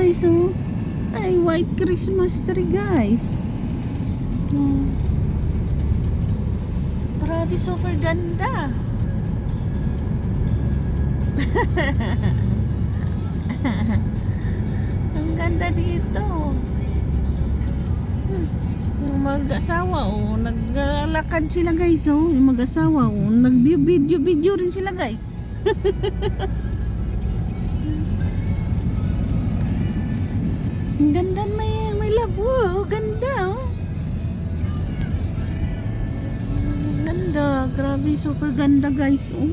guys, oh. Ay, white Christmas tree, guys. Oh. Grabe, super ganda. Ang ganda dito. Yung mag-asawa, oh, naglalakad sila, guys, oh. Yung mag-asawa, oh, nag-video rin sila, guys. Ang ganda, may labo, oh. Ganda, oh. Ganda, grabe, super ganda, guys, oh.